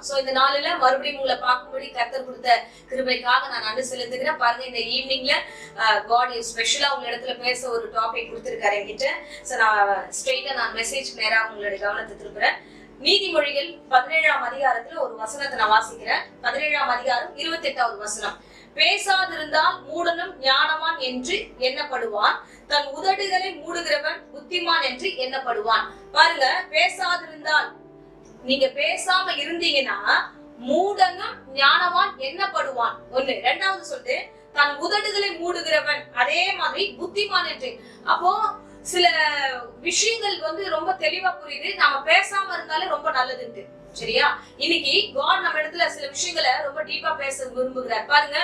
So இந்த நாளில மறுபடியும் உங்களை பார்க்கும்படி கர்த்தர் கொடுத்த கிருபைக்காக நான் நன்றி செலுத்துகிறேன். பாருங்க, இந்த ஈவினிங்ல காட் ஸ்பெஷலா உங்க இடத்துல பேச ஒரு டாபிக் கொடுத்திருக்காரு என்கிட்ட. சோ நான் ஸ்ட்ரெயிட்டா நான் மெசேஜ் நேரா உங்களுடைய கவனத்தை திருப்புறேன். நீதிமொழிகள் 17ஆம் அதிகாரத்துல ஒரு வசனத்தை நான் வாசிக்கிறேன். 17ஆம் அதிகாரம் 28வது வசனம். பேசாதிருந்தால் மூடனும் ஞானவான் என்று எண்ணப்படுவான், தன் உதடுகளை மூடுகிறவன் புத்திமான் என்று எண்ணப்படுவான். பாருங்க, பேசாதிருந்தால், நீங்க பேசாம இருந்தீங்கன்னா மூடனும் ஞானவான் எண்ணப்படுவான். ஒண்ணு. ரெண்டாவது சொல்லிட்டு தன் உதடுகளை மூடுகிறவன் அதே மாதிரி புத்திமான் என்று. அப்போ சில விஷயங்கள் ரொம்ப தெளிவா புரியுது. நாம பேசாம இருந்தாலே ரொம்ப நல்லதுன்ட்டு. சரியா? இன்னைக்கு காட் நம்ம இடத்துல சில விஷயங்களை ரொம்ப டீப்பா பேச விரும்புகிறார். பாருங்க,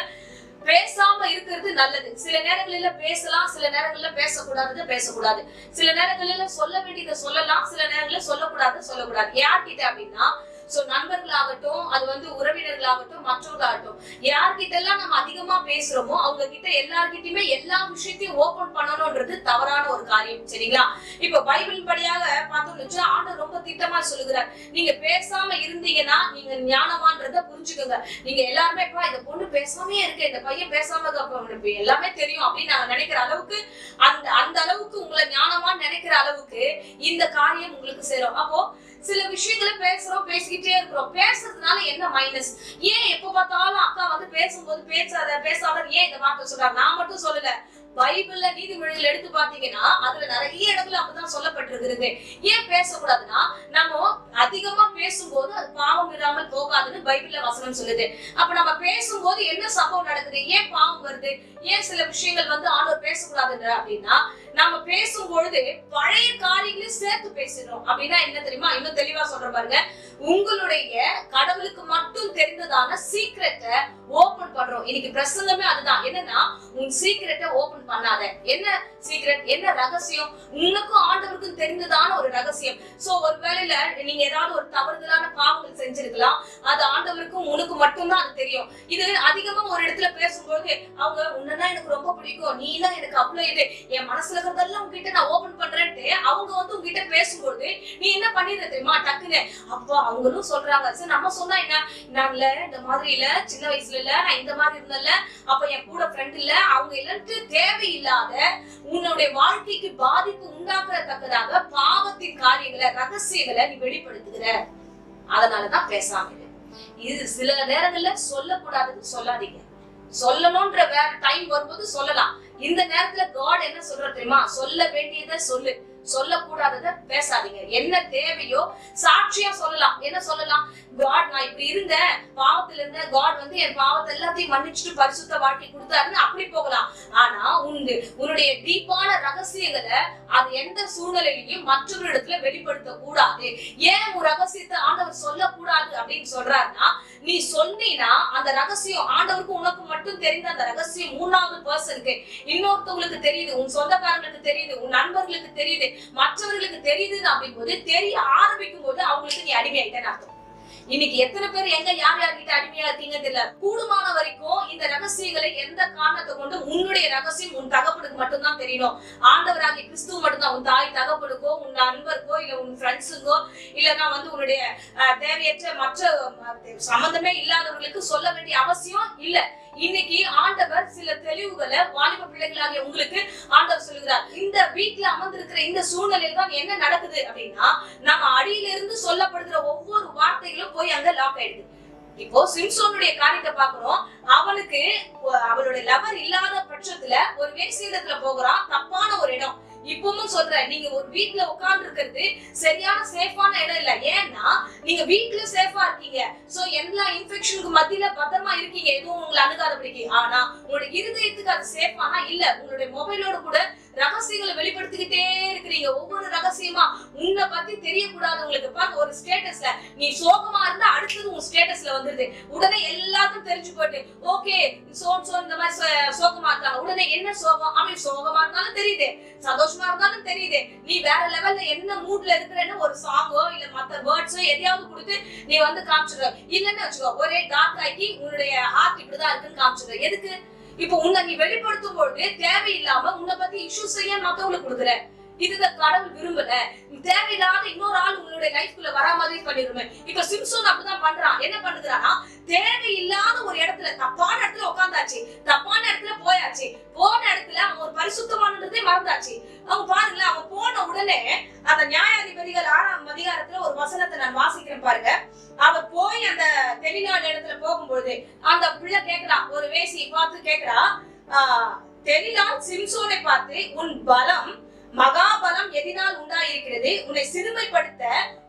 பேசாம இருக்கிறது நல்லது. சில நேரங்களில பேசலாம், சில நேரங்கள்ல பேசக்கூடாதது பேசக்கூடாது. சில நேரங்களில சொல்ல வேண்டியதை சொல்லலாம், சில நேரங்களில சொல்லக்கூடாது. யார்கிட்ட அப்படின்னா, சோ நண்பர்களாகட்டும், அது உறவினர்களாகட்டும், மற்றவர்களாகட்டும், யார்கிட்ட எல்லாம் நம்ம அதிகமா பேசுறோமோ அவங்க கிட்ட எல்லார்கிட்டயுமே எல்லா விஷயத்தையும் ஓபன் பண்ணணும்ன்றது தவறான ஒரு காரியம். சரிங்களா? இப்ப பைபிள் படியாக பார்த்தோம்னு ஆண்டவர் ரொம்ப திட்டமா சொல்லுகிறார், நீங்க பேசாம இருந்தீங்கன்னா நீங்க ஞானமான்றத புரிஞ்சுக்கோங்க. நீங்க எல்லாருமே இந்த பொண்ணு பேசாமே இருக்கு, இந்த பையன் பேசாம எல்லாமே தெரியும் அப்படின்னு நாங்க நினைக்கிற அளவுக்கு, அந்த அளவுக்கு உங்களை ஞானமான்னு நினைக்கிற அளவுக்கு இந்த காரியம் உங்களுக்கு சேரும். அப்போ சில விஷயங்களை பேசுறோம், பேசிக்கிட்டே இருக்கிறோம். பேசுறதுனால என்ன மைனஸ்? ஏன் எப்ப பார்த்தாலும் அக்கா பேசும்போது பேசாத ஏன் இந்த வார்த்தை சொல்றாங்க? நான் மட்டும் சொல்லல, பைபிள்ல நீதிமொழிகள் எடுத்து பாத்தீங்கன்னா அதுல நிறைய இடத்துல அப்படிதான் சொல்லப்பட்டிருக்கிறது. ஏன் பேசக்கூடாதுன்னா, நம்ம அதிகமா பேசும்போது அது பாவம் இல்லாமல் போகாதுன்னு பைபிள்ல வசனம் சொல்லுது. அப்ப நம்ம பேசும்போது என்ன சம்பவம் நடக்குது? ஏன் பாவம் வருது? ஏன் சில விஷயங்கள் ஆண்டவர் பேசக்கூடாதுன்ற அப்படின்னா, நம்ம பேசும்பொழுது பழைய காரியங்களையும் சேர்த்து பேசுறோம். அப்படின்னா என்ன தெரியுமா? இன்னும் தெளிவா சொல்ற பாருங்க, உங்களுடைய கடவுளுக்கு மட்டும் தெரிந்ததான சீக்ரெட்டை ஓபன் பண்றோம். இன்னைக்கு பிரசங்கமே அதுதான். என்னன்னா, உன் சீக்ரெட்டை ஓபன் பண்ணாத. என்ன சீக்ரெட்? என்ன ரகசியம்? உனக்கும் ஆண்டவருக்கும் தெரிந்ததான ஒரு ரகசியம். சோ ஒரு வேளையில நீங்க ஏதாவது ஒரு தவறுதலான பாவங்கள் செஞ்சிருக்கலாம், அது ஆண்டவருக்கும் உனக்கு மட்டும்தான் அது தெரியும். இது அதிகமா ஒரு இடத்துல பேசும்போது அவங்க உன்னா எனக்கு ரொம்ப பிடிக்கும், நீ தான் எனக்கு அவ்வளவு இது, என் மனசுல இருக்கிறதெல்லாம் உங்ககிட்ட நான் ஓபன் பண்றேன்ட்டு அவங்க உங்ககிட்ட பேசும்போது நீ என்ன பண்ணிடுற தெரியுமா? டக்குன்னு அப்பா அவங்களும் சொல்றாங்க, சரி நம்ம சொன்னா என்ன, நான் இல்ல இந்த மாதிரி இல்ல, சின்ன வயசுல இல்ல, நான் இந்த மாதிரி இருந்தேன்ல, அப்ப என் கூட ஃப்ரெண்ட் இல்ல, அவங்க இல்லன்ட்டு தேவையில்லாத உன்னுடைய வாழ்க்கைக்கு பாதிப்பு உண்டாக்குறதுக்காக பாவத்தின் காரியங்களை, ரகசியங்களை நீ வெளிப்படுத்துகிற. அதனாலதான் பேசாம இரு. இது சில நேரங்கள்ல சொல்லக்கூடாதது சொல்லாதீங்க. சொல்லணும்ன்ற வேற டைம் வரும்போது சொல்லலாம். இந்த நேரத்துல காட் என்ன சொல்ற தெரியுமா? சொல்ல வேண்டியதை சொல்லு, சொல்லக்கூடாதத பேசாதீங்க. என்ன தேவையோ சாட்சியா சொல்லலாம். என்ன சொல்லலாம்? காட் நான் இப்படி இருந்தேன், பாவத்துல இருந்தேன், காட் என் பாவத்தை எல்லாத்தையும் மன்னிச்சுட்டு பரிசுத்த வாழ்க்கை கொடுத்தாருன்னு அப்படி போகலாம். ஆனா உன்னுடைய டீப்பான ரகசியங்களை அது எந்த சூழ்நிலையிலையும் மற்றொரு இடத்துல வெளிப்படுத்த கூடாது. ஏன் உன் ரகசியத்தை ஆண்டவர் சொல்லக்கூடாது அப்படின்னு சொல்றாருன்னா, நீ சொன்னீனா அந்த ரகசியம் ஆண்டவருக்கு உனக்கு மட்டும் தெரிந்த அந்த ரகசியம் மூணாவது பர்சனுக்கு, இன்னொருத்தவங்களுக்கு தெரியுது, உன் சொந்தக்காரங்களுக்கு தெரியுது, உன் நண்பர்களுக்கு தெரியுது, மற்றவர்களுக்கு தெரியுதுன்னு அப்படிங்கும்போது, தெரிய ஆரம்பிக்கும் போது அவங்களுக்கு நீ அடிமையாயிட்டேன்னு அர்த்தம். இன்னைக்கு எத்தனை பேர் எங்க யார்கிட்ட அடிமையா இருக்கீங்க தெரியல. கூடுமான வரைக்கும் இந்த ரகசியங்களை எந்த காரணத்தை கொண்டு உன்னுடைய ரகசியம் உன் தகப்பனுக்கு மட்டும்தான் தெரியணும். ஆண்டவராகிய கிறிஸ்துவ மட்டும்தான். உன் தாய் தகப்பனுக்கோ, உன் நண்பருக்கோ, இல்ல உன் ஃப்ரெண்ட்ஸுக்கோ, இல்லன்னா உன்னுடைய தேவையற்ற மற்ற சம்பந்தமே இல்லாதவர்களுக்கு சொல்ல வேண்டிய அவசியம் இல்ல. இன்னைக்கு ஆண்டவர் சில தெளிவுகளை வாலிப பிள்ளைகளாகிய உங்களுக்கு ஆண்டவர் சொல்லுகிறார். இந்த வீட்டுல அமர்ந்திருக்கிற இந்த சூழ்நிலையில தான் என்ன நடக்குது அப்படின்னா, நம்ம அடியில இருந்து சொல்லப்படுகிற ஒவ்வொரு வார்த்தைகளும் போய் அங்க லாக் ஆயிடுது. இப்போ சிம்சோனுடைய காரியத்தை பாக்குறோம். அவனுக்கு அவளுடைய லவர் இல்லாத பட்சத்துல ஒரு வேசியிடத்துல போகிறான், தப்பான ஒரு இடம். இப்பவும் சொல்றேன், நீங்க ஒரு வீட்டுல உட்கார்ந்து இருக்கிறது சரியான சேஃபான இடம் இல்ல. ஏன்னா நீங்க வீட்டுல சேஃபா இருக்கீங்க, சோ எல்லா இன்ஃபெக்ஷனுக்கு மத்தியில பத்திரமா இருக்கீங்க, எதுவும் உங்களை அணுகாதபடிக்கு. ஆனா உங்களுடைய இருதயத்துக்கு அது சேஃபானா இல்ல. உங்களுடைய மொபைலோட கூட ரகசியங்களை வெளிப்படுத்திக்கிட்டே இருக்கிறீங்க. ஒவ்வொரு ரகசியமா உன்னை பத்தி தெரியக்கூடாது உங்களுக்கு. பாருங்க, ஒரு ஸ்டேட்டஸ்ல நீ சோகமா இருந்தா அடுத்தது உன் ஸ்டேட்டஸ்ல வந்துருது. உடனே எல்லாத்தையும் தெரிஞ்சு போயிட்டு, ஓகே இந்த மாதிரி சோகமா இருக்காங்க, உடனே என்ன சோகம்? அவன் சோகமா இருந்தாலும் தெரியுது, சந்தோஷமா இருந்தாலும் தெரியுது. நீ வேற லெவல்ல என்ன மூட்ல இருக்கிறன்னு ஒரு சாங்கோ இல்ல மத்த வேர்ட்ஸோ எதையாவது கொடுத்து நீ காமிச்சிடுற. இல்லன்னு வச்சுக்கோ, ஒரே டார்க் ஆக்கி உன்னுடைய ஹார்ட் இப்படிதான் இருக்குன்னு காமிச்சிடுற. எதுக்கு? இப்ப உன்னை நீ வெளிப்படுத்தும் பொழுது தேவையில்லாம உன்னை பத்தி இஷ்யூஸ் மத்தவங்களுக்கு கொடுக்குற. இதுதான் கடவுள் விரும்பல. தேவையில்லாத இன்னொரு ஆள் உன்னுடைய லைஃப்குள்ள வரா மாதிரி பண்ணிருமே. இப்ப சிம்சோன் அப்படிதான் பண்றான். என்ன பண்ணுகிறானா, தேவையில்லாத ஒரு இடத்துல, தப்பான இடத்துல உட்கார்ந்தாச்சு, தப்பான இடத்துல போயாச்சு, போன இடத்துல அவன் ஒரு பரிசுத்தமானதே மறந்தாச்சு. அவங்க பாருங்களேன், அவன் போன உடனே அந்த நியாயாதிபதிகள் 6ஆம் அதிகாரத்துல ஒரு வசனத்தை நான் வாசிக்கிறேன் பாருங்க. அவ போய் அந்த தெளிநாடு இடத்துல போகும்போது அந்த பிள்ளை கேக்குறான், ஒரு வேசியை பார்த்து கேக்குறா, தெளிலால் சிம்சோனை பார்த்து, உன் பலம் மகாபலம் எதினால் உண்டாயிருக்கிறது, உன்னை சிறுமைப்படுத்த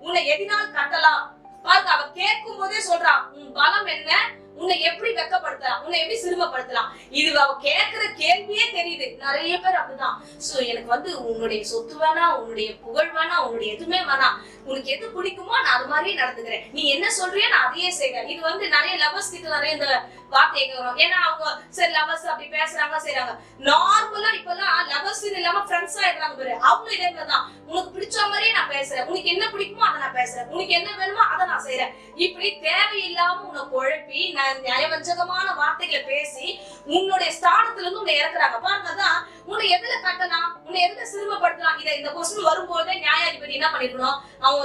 உன்னை எதினால் கட்டலாம். பாருங்க, அவ கேட்கும் போதே சொல்றான், உன் பலம் என்ன, உன்னை எப்படி வெக்கப்படுத்தலாம், உன்னை எப்படி சிறுமப்படுத்தலாம். இது அவ கேட்கிற கேள்வியே தெரியுது. நிறைய பேர் அப்படிதான். சோ எனக்கு உன்னுடைய சொத்து வேணாம், உன்னுடைய புகழ் வேணாம், உன்னுடைய எதுவுமே வேணாம், உனக்கு எது பிடிக்குமோ நான் அது மாதிரியே நடந்துக்கிறேன், நீ என்ன சொல்றியோ நான் அதையே செய்யறேன். இது நிறைய லவர்ஸ் கிட்ட நிறைய இந்த வார்த்தை வரும். ஏன்னா அவங்க சரி லவர்ஸ் அப்படி பேசுறாங்க செய்யறாங்க. நார்மலா இப்பெல்லாம் லவர்ஸ் இல்லாம ஃப்ரெண்ட்ஸ் ஆயிடுறாங்க பாரு. அவங்க இதே மாதிரிதான், உனக்கு பிடிச்ச மாதிரியே நான் பேசுறேன், உனக்கு என்ன பிடிக்குமோ அதை நான் பேசுறேன், உனக்கு என்ன வேணுமோ அதை நான் செய்யறேன். இப்படி தேவையில்லாம உன்னை குழப்பி நியாயவஞ்சகமான வார்த்தைகளை பேசி உன்னுடைய ஸ்தானத்துல இருந்து உன்னை இறக்குறாங்க. பாருங்கதான், உன்னை எதுல கட்டலாம், உன்னை எதுல சிறுமப்படுத்தலாம். இந்த கொஸ்டின் வரும்போதே நியாயாதிபதி என்ன பண்ணிருக்கணும், அவன்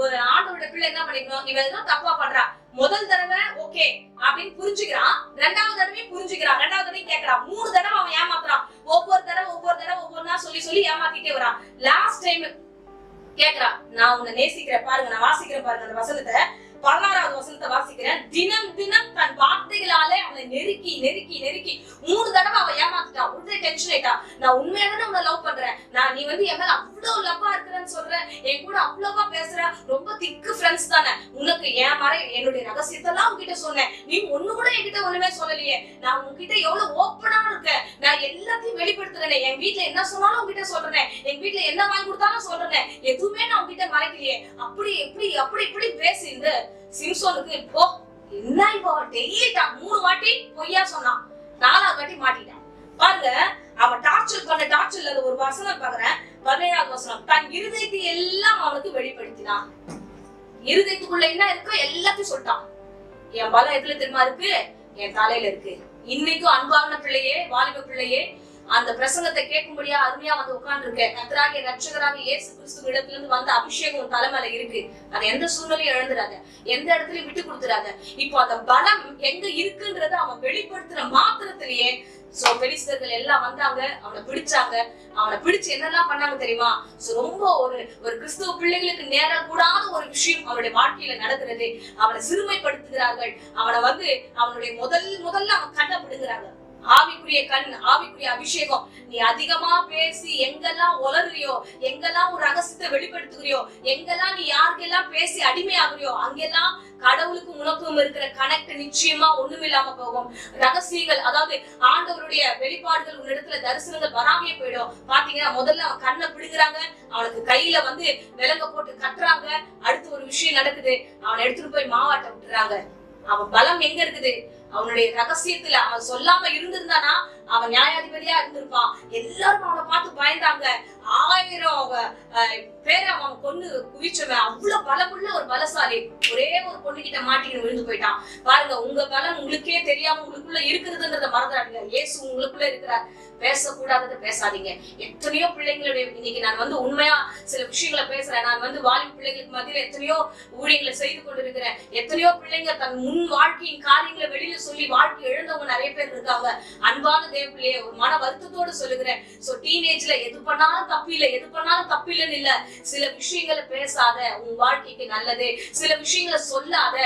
ஒரு ஆண்டவருடைய பிள்ளை என்ன பண்ணிருக்கணும், இவன் எதுவும் தப்பா பண்றான். முதல் தடவை ஓகே அப்படின்னு புரிஞ்சுக்கிறான், ரெண்டாவது தடவையும் புரிஞ்சுக்கிறான், ரெண்டாவது தடவையும் கேட்கறான், 3 தடவை அவன் ஏமாத்துறான். ஒவ்வொரு தடவை ஒவ்வொன்னா சொல்லி ஏமாத்திட்டே வரான். லாஸ்ட் டைம் கேக்குறான், நான் உன்னை நேசிக்கிறேன். பாருங்க, நான் வாசிக்கிறேன் பாருங்க அந்த வசனத்தை, 16வது வசனத்தை வாசிக்கிறேன். தினம் தினம் தன் வார்த்தைகளாலே அவனை நெருக்கி 3 தடவை அவன் ஏமாத்துட்டான். உடனே டென்ஷன் ஆயிட்டா. நான் உண்மையாதானே உன்னை லவ் பண்றேன், நீ என் மேல அவ்வளவு லவ்வா இருக்கிறேன்னு சொல்றேன், என் கூட அவ்வளவா பேசுற, ரொம்ப திக்கு ஃப்ரெண்ட்ஸ் தானே, உனக்கு என் மாதிரி என்னுடைய ரகசியத்தெல்லாம் உன்கிட்ட சொன்னேன், நீ ஒண்ணு கூட என்கிட்ட ஒண்ணுமே சொல்லலையே, நான் உன்கிட்ட எவ்வளவு ஓப்பனா இருக்கேன், நான் எல்லாத்தையும் வெளிப்படுத்துறேன், என் வீட்டுல என்ன சொன்னாலும் உன்கிட்ட சொல்றேன், என் வீட்டுல என்ன வாங்கி கொடுத்தாலும் சொல்றேன், எதுவுமே நான் உன்கிட்ட மறைக்கலையே, அப்படி இப்படி பேசி இந்த சிம்சோனுக்கு இப்போ என்ன இப்போ டெய்லி 3 வாட்டி பொய்யா சொன்னான், 4வது வாட்டி மாட்டிட்டான். பாருங்க, அவன் டார்ச்சர்ல ஒரு வசனம் பாக்குறேன், 17வது வசனம், தன் இருதயத்தை எல்லாம் அவனுக்கு வெளிப்படுத்தினான். இருதயத்துக்குள்ள என்ன இருக்கோ எல்லாத்தையும் சொல்லிட்டான். என் பலம் எதுல தெரியுமா இருக்கு, என் தலையில இருக்கு. இன்னைக்கும் அன்பான பிள்ளையே, வாலிப பிள்ளையே, அந்த பிரசங்கத்தை கேட்கும்படியா அருமையா உட்கார்ந்து இருக்க, கர்த்தராகிய ரட்சகராக இயேசு கிறிஸ்து இடத்துல இருந்து வந்த அபிஷேகம் உன் தலைமையில இருக்கு. அது எந்த சூழ்நிலையும் இழந்துடாத, எந்த இடத்துலயும் விட்டு கொடுத்துடாத. இப்போ அந்த பலம் எங்க இருக்குன்றத அவன் வெளிப்படுத்துற மாத்திரத்திலேயே பெலிஸ்தர்கள் எல்லாம் வந்தாங்க, அவனை பிடிச்சாங்க. அவனை பிடிச்சு என்னெல்லாம் பண்ணாங்க தெரியுமா? ரொம்ப ஒரு கிறிஸ்துவ பிள்ளைகளுக்கு நேரக்கூடாத ஒரு விஷயம் அவனுடைய வாழ்க்கையில நடக்கிறது. அவனை சிறுமைப்படுத்துகிறார்கள். அவனை அவனுடைய முதல்ல அவன் கண்ணை பிடுங்குறாங்க. ஆவிக்குரிய கண், ஆவிக்குரிய அபிஷேகம். நீ அதிகமா பேசி எங்கெல்லாம் உளறுறியோ, எங்கெல்லாம் ஒரு ரகசியத்தை வெளிப்படுத்துகிறியோ, எங்கெல்லாம் நீ யாருக்கெல்லாம் பேசி அடிமையாகிறியோ, அங்கெல்லாம் கடவுளுக்கும் உனக்கும் இருக்கிற கனெக்ட் நிச்சயமா ஒண்ணுமில்லாம போகும். ரகசியங்கள், அதாவது ஆண்டவருடைய வெளிப்பாடுகள் உன்னிடத்துல தரிசனங்கள் வராமே போயிடும். பாத்தீங்கன்னா முதல்ல அவன் கண்ணை பிடுங்குறாங்க, அவனுக்கு கையில விலங்க போட்டு கட்டுறாங்க. அடுத்து ஒரு விஷயம் நடக்குது, அவனை எடுத்துட்டு போய் மாவாட்ட விட்டுறாங்க. அவன் பலம் எங்க இருக்குது? அவனுடைய ரகசியத்துல அவன் சொல்லாம இருந்திருந்தானா அவன் நியாயாதிபதியா இருந்திருப்பான். எல்லாரும் அவனை பார்த்து பயந்தாங்க. 1000 பேரை அவன் கொண்டு குவிச்சவன், அவ்வளவு பலமுள்ள ஒரு பலசாலி. ஒரே ஒரு பொண்ணு கிட்ட மாட்டிக்கிட்டு விழுந்து போயிட்டான். பாருங்க, உங்க பலம் உங்களுக்கே தெரியாம உங்களுக்குள்ள இருக்கிறதுன்றத மறந்துடாதீங்க. இயேசு உங்களுக்குள்ள இருக்கிறார். பேசக்கூடாததை பேசாதீங்க. எத்தனையோ பிள்ளைங்களுடைய இன்னைக்கு நான் உண்மையா சில விஷயங்களை பேசுறேன். நான் வாலிப பிள்ளைங்களுக்கு மத்தியில எத்தனையோ ஊழியர்களை செய்து கொண்டிருக்கிறேன். எத்தனையோ பிள்ளைங்க தன் முன் வாழ்க்கையின் காரியங்களை வெளியில சொல்லி வாழ்க்கை எழுந்தவங்க நிறைய பேர் இருக்காங்க. அன்பான தேவப்பிள்ளையே, ஒரு மன வருத்தத்தோடு சொல்லுகிறேன். டீனேஜ்ல எது பண்ணாலும் தப்பில்லைன்னு இல்ல. சில விஷயங்களை பேசாத, உன் வாழ்க்கைக்கு நல்லது. சில விஷயங்களை சொல்லாத,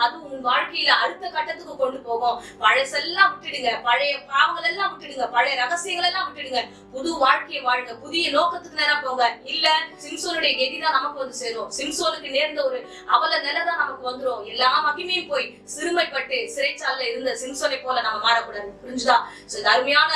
அது உன் வாழ்க்கையில அடுத்த கட்டத்துக்கு கொண்டு போகும். பழசெல்லாம் விட்டுடுங்க, பழைய பாவங்கள் எல்லாம் விட்டுடுங்க, பழைய ரகசியங்கள் எல்லாம் விட்டுடுங்க. புது வாழ்க்கையை வாழுங்க, புதிய நோக்கத்துக்கு நேரம் போங்க. இல்ல சிம்சோனுடைய கதிதான் நமக்கு சேரும். சிம்சோனுக்கு நேர்ந்த ஒரு அவல நிலைதான் நமக்கு வந்துரும். எல்லா மகிமையும் போய் சிறுமைப்பட்டு சிறைச்சாலையில இருந்த சிம்சோனை போல நம்ம மாறக்கூடாது. புரிஞ்சுதா? இது அருமையான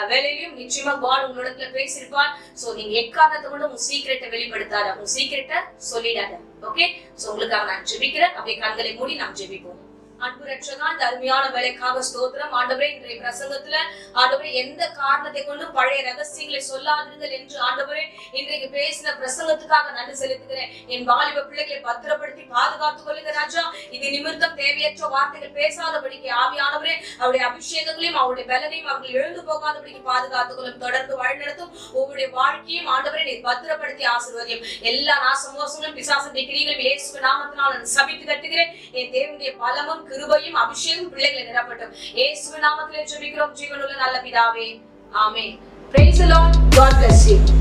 வேலையிலும் நிச்சயமா காட் உங்களிடத்துல பேசியிருப்பார். நீங்க எக்காரணத்தை கூட உங்க சீக்கிரட்டை வெளிப்படுத்தாத, உங்க சீக்கிரட்டை சொல்லிடாத. ஓகே, உங்களுக்காக நான் ஜெபிக்கிறேன். அப்படியே கண்களை மூடி நாம் ஜெபிப்போம். அன்பு ரட்சகா, இந்த அருமையான வேலைக்காக ஸ்தோத்திரம் ஆண்டவரே. இன்றைய பிரசங்கத்துல ஆண்டவரே எந்த காரணத்தை கொண்டு பழைய ரகசியங்களை சொல்லாதீர்கள் என்று ஆண்டவரே இன்றைக்கு பேசின பிரசங்கத்துக்காக நன்றி செலுத்துகிறேன். என் வாலிப பிள்ளைகளை பத்திரப்படுத்தி பாதுகாத்துக் கொள்ளுங்க ராஜா. இது நிமித்தம் தேவையற்ற வார்த்தைகள் பேசாதபடிக்கு ஆவியானவரே அவருடைய அபிஷேகங்களையும் அவருடைய பலனையும் அவர்கள் எழுந்து போகாதபடிக்கு பாதுகாத்துக் கொள்ளும். தொடர்ந்து வழிநடத்தும் உங்களுடைய வாழ்க்கையும் ஆண்டவரை நீ பத்திரப்படுத்தி ஆசீர்வதியும். எல்லா நாசமோசங்களும் பிசாசின் கிரியைகளும் இயேசு நாமத்தினால் நான் சபித்து கட்டுகிறேன். என் தேவனுடைய பலமும் கிருபையும் அபிஷேகம் பிள்ளைகளை நிரப்பட்டும். இயேசு நாமத்திலே ஜெபிக்கிறோம் ஜீவனுள்ள நல்ல பிதாவே, ஆமென். Praise the Lord. God bless you.